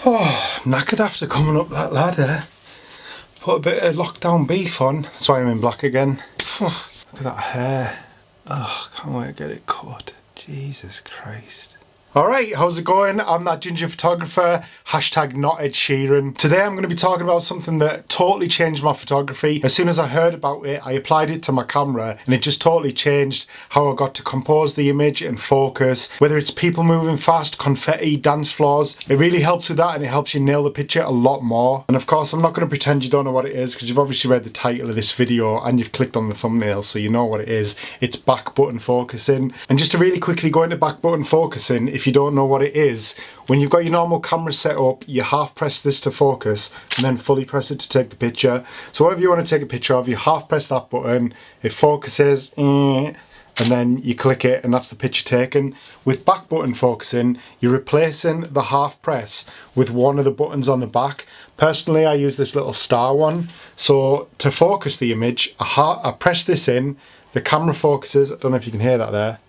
Oh, I'm knackered after coming up that ladder. Put a bit of lockdown beef on. That's why I'm in black again. Oh, look at that hair. Oh, can't wait to get it cut. Jesus Christ. Alright, how's it going? I'm that ginger photographer, hashtag not Ed Sheeran. Today I'm going to be talking about something that totally changed my photography. As soon as I heard about it, I applied it to my camera and it just totally changed how I got to compose the image and focus. Whether it's people moving fast, confetti, dance floors, it really helps with that and it helps you nail the picture a lot more. And of course, I'm not going to pretend you don't know what it is because you've obviously read the title of this video and you've clicked on the thumbnail, so you know what it is. It's back button focusing. And just to really quickly go into back button focusing, if you don't know what it is, when you've got your normal camera set up, you half press this to focus and then fully press it to take the picture. So whatever you want to take a picture of, you half press that button, it focuses, and then you click it and that's the picture taken. With back button focusing, you're replacing the half press with one of the buttons on the back. Personally, I use this little star one. So to focus the image, I press this in, the camera focuses, I don't know if you can hear that there,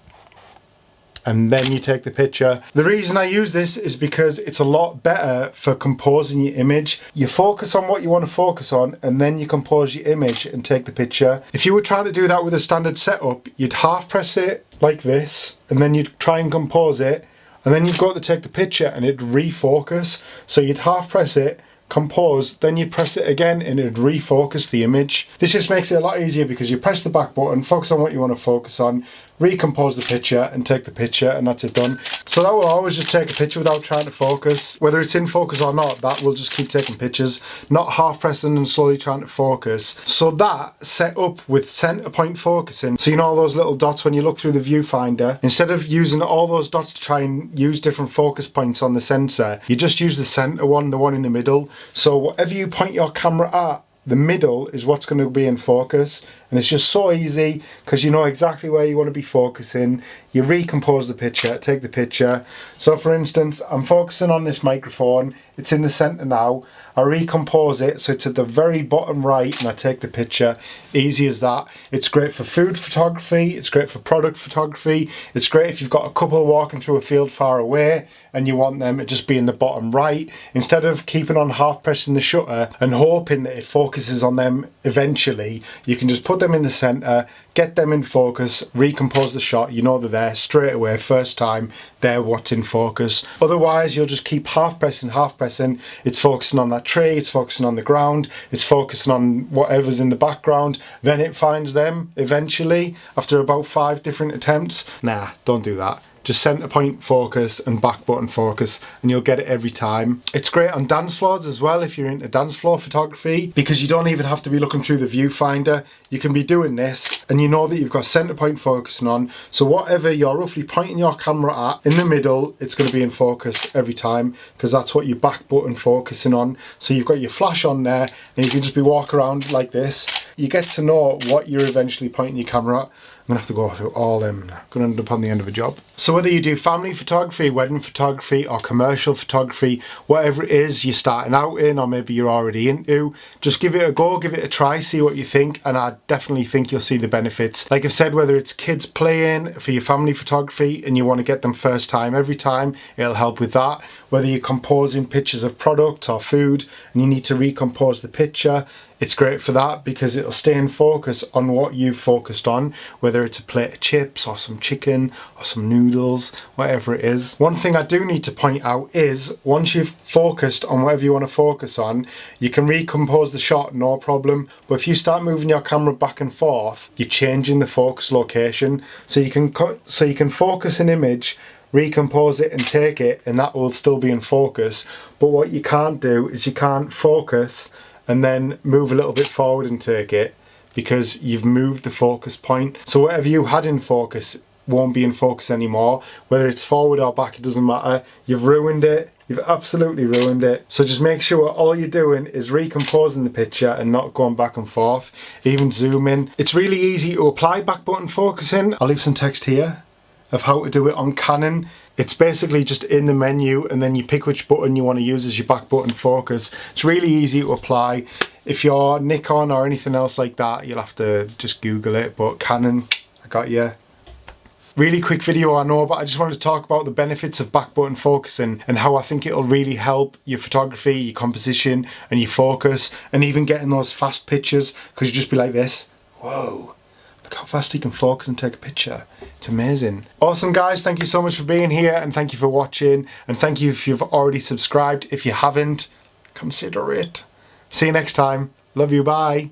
and then you take the picture. The reason I use this is because it's a lot better for composing your image. You focus on what you want to focus on and then you compose your image and take the picture. If you were trying to do that with a standard setup, you'd half press it like this and then you'd try and compose it and then you'd go to take the picture and it'd refocus. So you'd half press it, compose, then you press it again and it'd refocus the image. This just makes it a lot easier because you press the back button, focus on what you want to focus on, recompose the picture and take the picture, and that's it done. So that will always just take a picture without trying to focus. Whether it's in focus or not, that will just keep taking pictures, not half pressing and slowly trying to focus. So that set up with center point focusing, so you know all those little dots when you look through the viewfinder, instead of using all those dots to try and use different focus points on the sensor, you just use the center one, the one in the middle. So whatever you point your camera at, the middle is what's going to be in focus, and it's just so easy because you know exactly where you want to be focusing. You recompose the picture, take the picture. So for instance, I'm focusing on this microphone, it's in the center now. I recompose it so it's at the very bottom right and I take the picture. Easy as that. It's great for food photography, it's great for product photography, it's great if you've got a couple walking through a field far away and you want them to just be in the bottom right. Instead of keeping on half pressing the shutter and hoping that it focuses on them eventually, you can just put them in the center, get them in focus, recompose the shot, you know they're there straight away, first time, they're what's in focus. Otherwise you'll just keep half pressing, it's focusing on that tree, it's focusing on the ground, it's focusing on whatever's in the background, then it finds them eventually after about 5 different attempts. Nah, don't do that. Just center point focus and back button focus and you'll get it every time. It's great on dance floors as well if you're into dance floor photography, because you don't even have to be looking through the viewfinder. You can be doing this and you know that you've got center point focusing on, so whatever you're roughly pointing your camera at in the middle, it's going to be in focus every time because that's what you're back button focusing on. So you've got your flash on there and you can just be walking around like this. You get to know what you're eventually pointing your camera at. I'm gonna have to go through all them now. Gonna end up on the end of a job. So whether you do family photography, wedding photography, or commercial photography, whatever it is you're starting out in, or maybe you're already into, just give it a go, give it a try, see what you think, and I definitely think you'll see the benefits. Like I've said, whether it's kids playing for your family photography and you want to get them first time every time, it'll help with that. Whether you're composing pictures of product or food and you need to recompose the picture, it's great for that because it'll stay in focus on what you've focused on, whether it's a plate of chips or some chicken or some noodles, whatever it is. One thing I do need to point out is once you've focused on whatever you want to focus on, you can recompose the shot, no problem. But if you start moving your camera back and forth, you're changing the focus location. So you can focus an image, recompose it and take it, and that will still be in focus. But what you can't do is you can't focus and then move a little bit forward and take it because you've moved the focus point. So whatever you had in focus won't be in focus anymore. Whether it's forward or back, it doesn't matter. You've ruined it. You've absolutely ruined it. So just make sure all you're doing is recomposing the picture and not going back and forth, even zoom in. It's really easy to apply back button focusing. I'll leave some text here of how to do it on Canon. It's basically just in the menu and then you pick which button you want to use as your back button focus. It's really easy to apply. If you're Nikon or anything else like that, you'll have to just Google it, but Canon, I got you. Really quick video, I know, but I just wanted to talk about the benefits of back button focusing and how I think it'll really help your photography, your composition and your focus, and even getting those fast pictures, because you just be like this. Whoa, look how fast you can focus and take a picture. It's amazing. Awesome guys, thank you so much for being here, and thank you for watching, and thank you if you've already subscribed. If you haven't, consider it. See you next time. Love you, bye.